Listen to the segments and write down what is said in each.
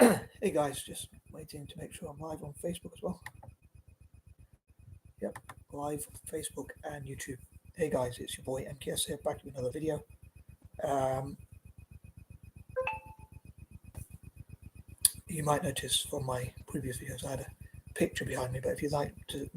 Hey guys, just waiting to make sure I'm live on Facebook as well. Yep, live Facebook and YouTube. Hey guys, it's your boy M.K.S here, back with another video. Um, you might notice from my previous videos I had a picture behind me, but if you'd like to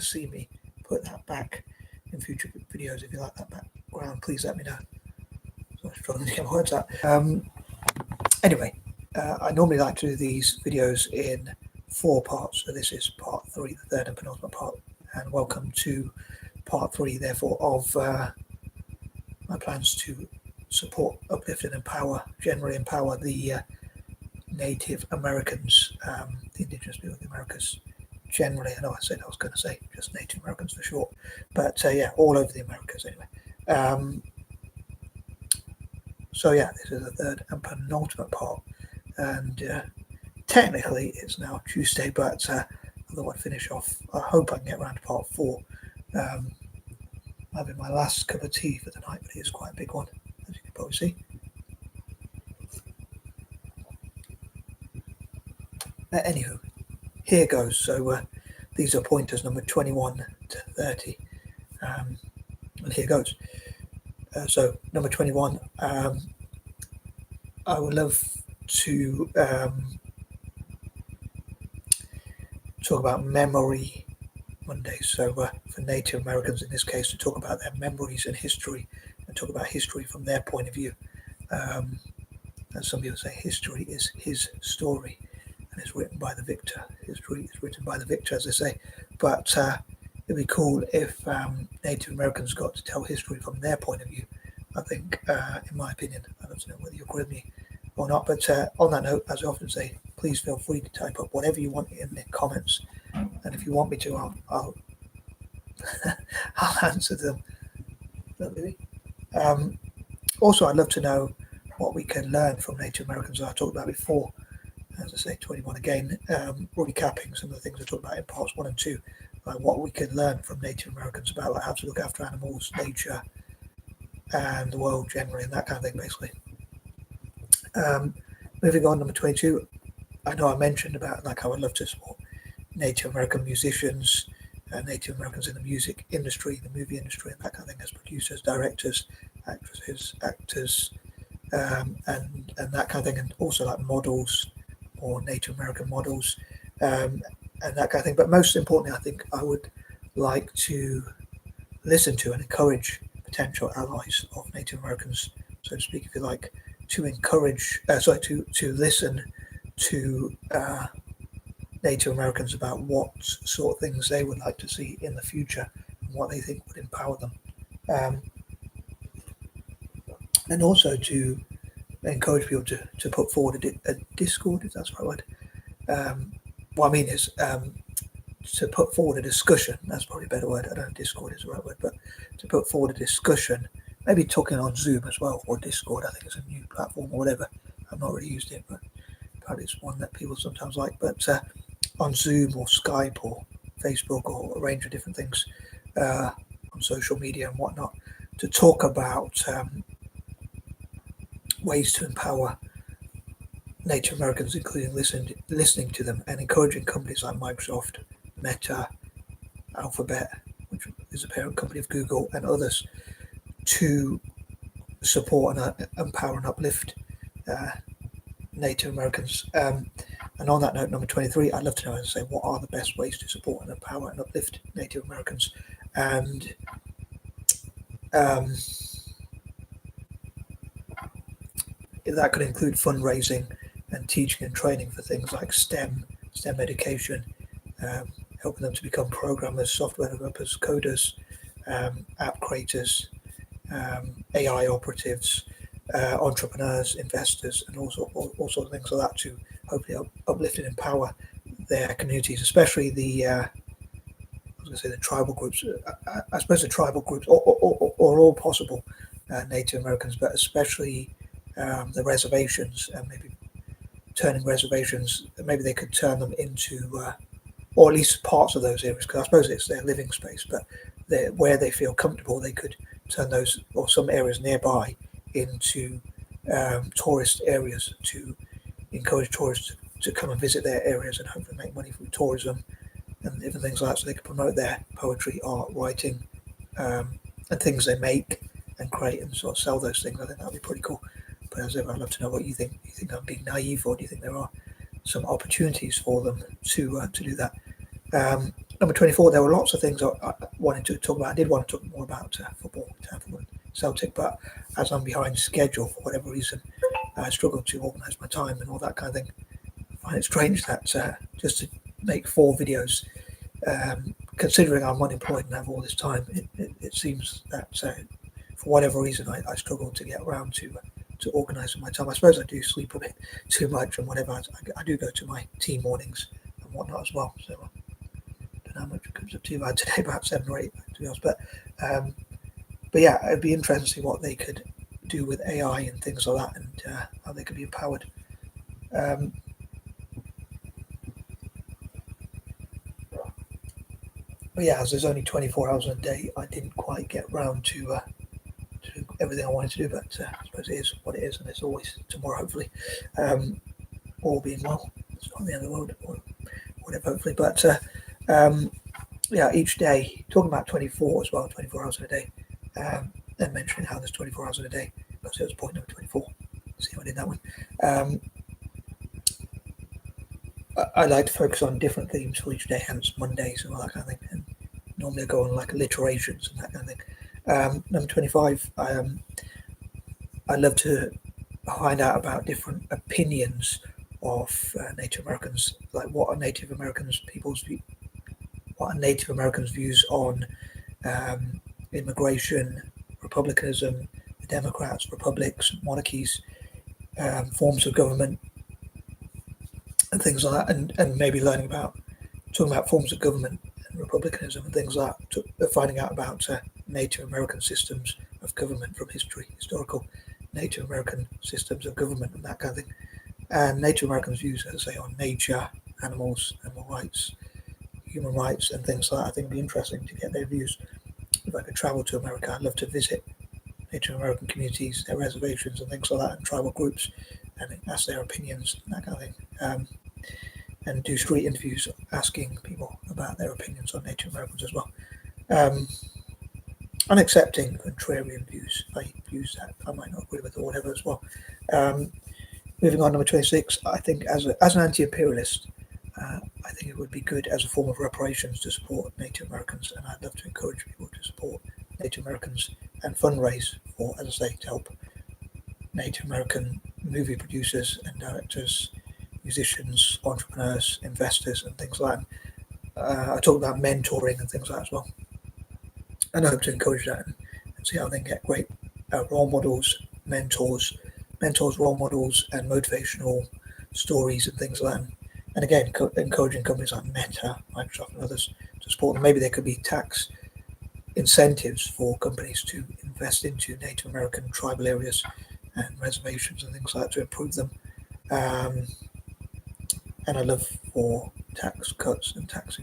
see me put that back in future videos, if you like that background, please let me know. So I'm struggling to get my words out. Anyway, I normally like to do these videos in 4 parts, so this is part 3, the third and penultimate part, and welcome to part 3 therefore of my plans to support, uplift and generally empower the Native Americans, the indigenous people of the Americas generally. I know I said I was going to say just Native Americans for short, but yeah, all over the Americas anyway. So yeah, this is the third and penultimate part, and technically it's now Tuesday, but I thought I'd finish off. I hope I can get around to part 4. Having my last cup of tea for the night, but it is quite a big one, as you can probably see. Anywho, here goes. So these are pointers number 21 to 30, and here goes. So number 21, I would love to talk about Memory Monday. So for Native Americans in this case, to talk about their memories and history, and talk about history from their point of view. And some people say history is his story, and it's written by the victor. History is written by the victor, as they say. But it'd be cool if Native Americans got to tell history from their point of view. I think, in my opinion, I'd love to know whether you agree with me or not. But on that note, as I often say, please feel free to type up whatever you want in the comments, and if you want me to, I'll I'll answer them. Also, I'd love to know what we can learn from Native Americans. I talked about before, as I say, 21 again, recapping some of the things I talked about in parts 1 and 2, like what we can learn from Native Americans about like how to look after animals, nature, and the world generally, and that kind of thing, basically. Moving on, number 22, I know I mentioned about like how I'd love to support Native American musicians, Native Americans in the music industry, the movie industry, and that kind of thing, as producers, directors, actresses, actors, and that kind of thing, and also like models or Native American models, and that kind of thing. But most importantly, I think I would like to listen to and encourage potential allies of Native Americans, so to speak, if you like, to encourage, to listen to Native Americans about what sort of things they would like to see in the future and what they think would empower them, and also to encourage people to put forward a Discord, if that's the right word. What I mean is to put forward a discussion. That's probably a better word. I don't know if Discord is the right word, but to put forward a discussion, maybe talking on Zoom as well, or Discord. I think it's a new platform or whatever. I've not really used it, but apparently it's one that people sometimes like. But on Zoom or Skype or Facebook or a range of different things on social media and whatnot, to talk about ways to empower Native Americans, including listening to them and encouraging companies like Microsoft, Meta, Alphabet, which is a parent company of Google, and others, to support and empower and uplift Native Americans. And on that note, number 23, I'd love to know, as I say, what are the best ways to support and empower and uplift Native Americans? And that could include fundraising and teaching and training for things like STEM education, helping them to become programmers, software developers, coders, app creators, AI operatives, entrepreneurs, investors, and all sorts of things like that, to hopefully uplift and empower their communities, especially the the tribal groups. I suppose the tribal groups, or all possible Native Americans, but especially the reservations, and maybe turning reservations, maybe they could turn them into, or at least parts of those areas, because I suppose it's their living space, but where they feel comfortable, they could turn those, or some areas nearby, into tourist areas to encourage tourists to come and visit their areas and hopefully make money from tourism and different things like that, so they can promote their poetry, art, writing, and things they make and create and sort of sell those things. I think that'd be pretty cool. But as ever, I'd love to know what you think. Do you think I'm being naive, or do you think there are some opportunities for them to do that? Number 24, there were lots of things I wanted to talk about. I did want to talk more about football, football, Celtic, but as I'm behind schedule for whatever reason, I struggle to organise my time and all that kind of thing. I find it strange that just to make 4 videos, considering I'm unemployed and have all this time, it seems that for whatever reason I struggle to get around to organising my time. I suppose I do sleep a bit too much and whatever. I do go to my tea mornings and whatnot as well. So I don't know how much comes up to today, about 7 or 8 to be honest. But yeah, it'd be interesting to see what they could do with AI and things like that, and how they could be empowered. But yeah, as there's only 24 hours in a day, I didn't quite get round to do everything I wanted to do. But I suppose it is what it is, and it's always tomorrow, hopefully. All being well, it's not the end of the world, or whatever, hopefully. But yeah, each day, talking about 24 as well, 24 hours in a day, and mentioning how there's 24 hours in a day, because it was point number 24. See how I did that one. I like to focus on different themes for each day, hence Mondays and all that kind of thing. And normally I go on like alliterations and that kind of thing. Number 25, I love to find out about different opinions of Native Americans, like what are Native Americans views on immigration, republicanism, the Democrats, republics, monarchies, forms of government, and things like that, and maybe talking about forms of government and republicanism and things like that, finding out about Native American systems of government from historical Native American systems of government and that kind of thing. And Native Americans' views, as I say, on nature, animals, animal rights, human rights, and things like that. I think it'd be interesting to get their views. If I could travel to America, I'd love to visit Native American communities, their reservations, and things like that, and tribal groups, and ask their opinions and that kind of thing. And do street interviews asking people about their opinions on Native Americans as well. And accepting contrarian views, views that I might not agree with or whatever as well. Moving on, number 26, I think as an anti-imperialist, I think it would be good as a form of reparations to support Native Americans, and I'd love to encourage people to support Native Americans and fundraise for, as I say, to help Native American movie producers and directors, musicians, entrepreneurs, investors, and things like that. I talk about mentoring and things like that as well. And I hope to encourage that and see how they can get great role models, mentors, role models, and motivational stories and things like that. And again, encouraging companies like Meta, Microsoft, and others to support them. Maybe there could be tax incentives for companies to invest into Native American tribal areas and reservations and things like that to improve them. And I love for tax cuts and tax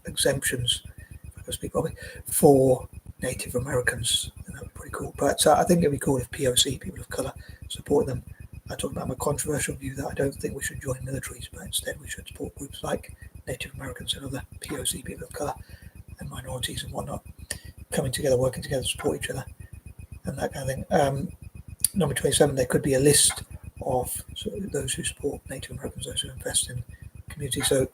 exemptions, if I can speak properly, for Native Americans. And that would be pretty cool. But I think it'd be cool if POC, people of colour, support them. I talked about my controversial view that I don't think we should join militaries, but instead we should support groups like Native Americans and other POC, people of colour, and minorities and whatnot, coming together, working together to support each other, and that kind of thing. Number 27, there could be a list of those who support Native Americans, those who invest in communities. So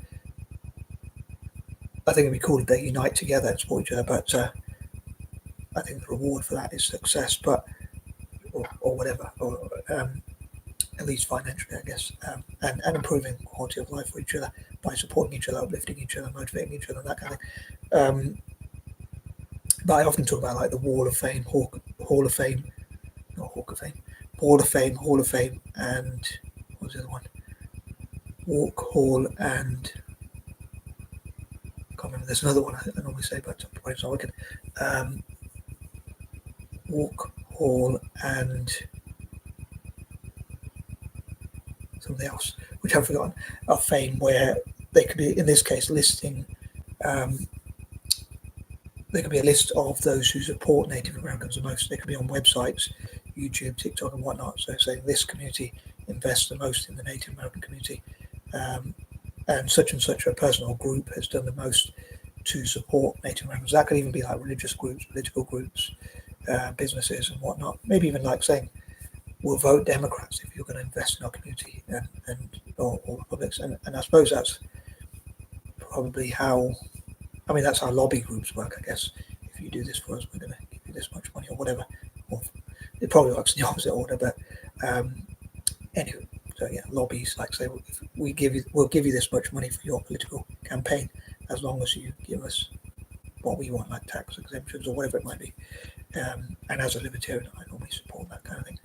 I think it'd be cool if they unite together and support each other, but I think the reward for that is success, or whatever, or at least financially, I guess, and improving quality of life for each other by supporting each other, uplifting each other, motivating each other, that kind of thing. But I often talk about like the Wall of Fame, Hall of Fame, not Hawk of Fame, Hall of Fame, and what was the other one? Walk, Hall, and I can't remember. There's another one I normally say, but it's not working. Walk, Hall, and something else, which I've forgotten, of fame, where they could be, in this case, listing. There could be a list of those who support Native Americans the most. They could be on websites, YouTube, TikTok, and whatnot. So saying this community invest the most in the Native American community, and such a person or group has done the most to support Native Americans. That could even be like religious groups, political groups, businesses and whatnot. Maybe even like saying, we'll vote Democrats if you're going to invest in our community, or Republicans. And I suppose that's probably how, that's how lobby groups work, I guess. If you do this for us, we're going to give you this much money or whatever. Or it probably works in the opposite order, but anyway. So yeah, lobbies like say, if we'll give you this much money for your political campaign, as long as you give us what we want, like tax exemptions or whatever it might be. And as a libertarian, I normally support that kind of thing.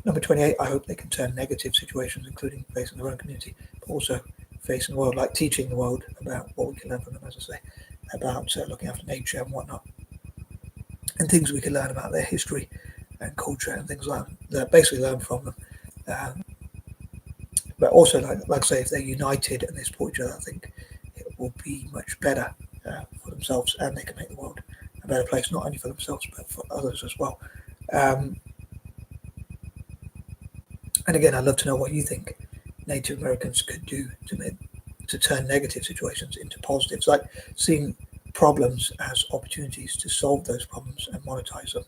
Number 28, I hope they can turn negative situations, including facing their own community, but also facing the world, like teaching the world about what we can learn from them, as I say, about looking after nature and whatnot, and things we can learn about their history and culture and things like that. Basically, learn from them. But also, like I say, if they're united and they support each other, I think it will be much better for themselves, and they can make the world a better place, not only for themselves but for others as well. And again, I'd love to know what you think Native Americans could do to turn negative situations into positives, like seeing problems as opportunities to solve those problems and monetize them,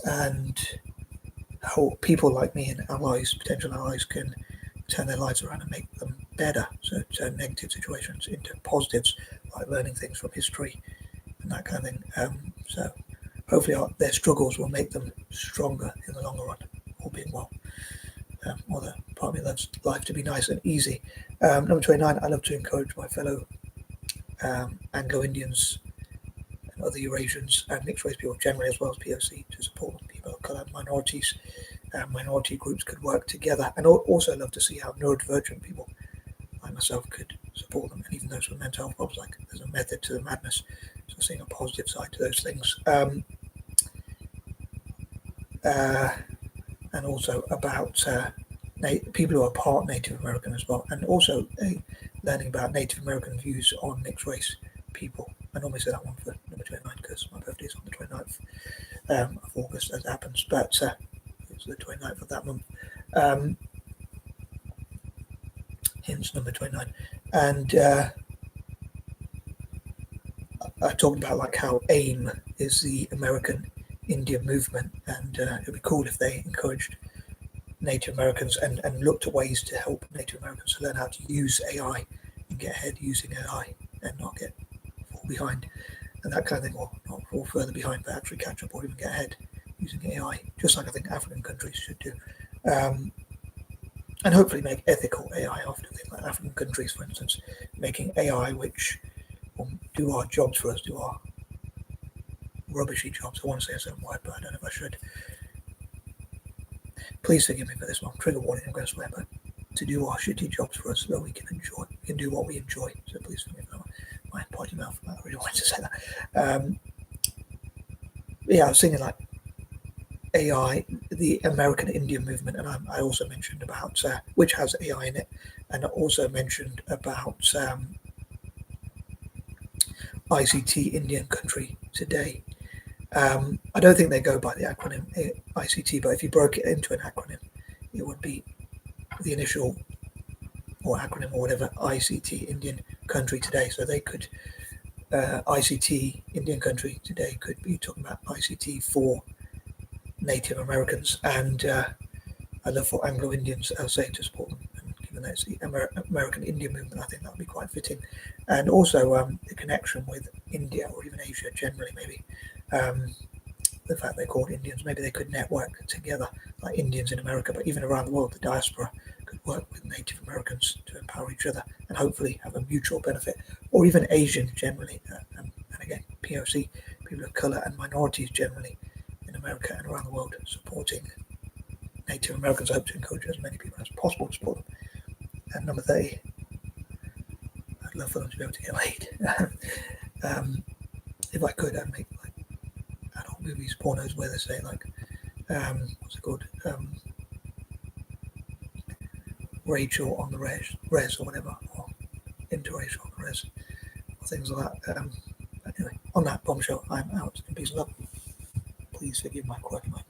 and how people like me and allies, potential allies, can turn their lives around and make them better. So turn negative situations into positives, like learning things from history and that kind of thing. So hopefully their struggles will make them stronger in the longer run, all being well. Although part of me loves life to be nice and easy. Number 29, I love to encourage my fellow Anglo-Indians and other Eurasians and mixed race people generally, as well as POC, to support people of colour, minorities. Minority groups could work together, and also love to see how neurodivergent people like myself could support them, and even those with mental health problems. Like, there's a method to the madness, so seeing a positive side to those things. And also about people who are part Native American as well, and also learning about Native American views on mixed race people. I normally say that one for number 29 because my birthday is on the 29th of August, as it happens, but it's the 29th of that month. Hence number 29. And I talked about like how AIM is the American Indian movement, and it'd be cool if they encouraged Native Americans and looked at ways to help Native Americans to learn how to use AI and get ahead using AI and not fall behind and that kind of thing, or not fall further behind, but actually catch up or even get ahead using AI, just like I think African countries should do. And hopefully make ethical AI after things like African countries, for instance, making AI which will do our jobs for us, do our rubbishy jobs. I want to say a certain word, but I don't know if I should. Please forgive me for this one. Trigger warning, I'm going to swear, but to do our shitty jobs for us so that we can enjoy. We can do what we enjoy. So please forgive me for my potty mouth. I really wanted to say that. Yeah, I was thinking like AI, the American Indian movement, and I also mentioned about which has AI in it, and I also mentioned about ICT, Indian Country Today. I don't think they go by the acronym ICT, but if you broke it into an acronym, it would be the initial or acronym or whatever, ICT, Indian Country Today. So they could, ICT, Indian Country Today could be talking about ICT for Native Americans, and I love for Anglo-Indians, I'll say, to support them. And given that it's the American Indian movement, I think that would be quite fitting. And also the connection with India or even Asia generally, maybe. The fact they're called Indians, maybe they could network together like Indians in America, but even around the world, the diaspora could work with Native Americans to empower each other and hopefully have a mutual benefit, or even Asians generally, and again, POC, people of colour and minorities generally in America and around the world supporting Native Americans. I hope to encourage as many people as possible to support them. And number 30, I'd love for them to be able to get laid. If I could, I'd make like adult movies, pornos, where they say like, what's it called? Rachel on the res or whatever, or interracial on the res, or things like that. Anyway, on that bombshell, I'm out in peace and love. Please forgive my quirky mind.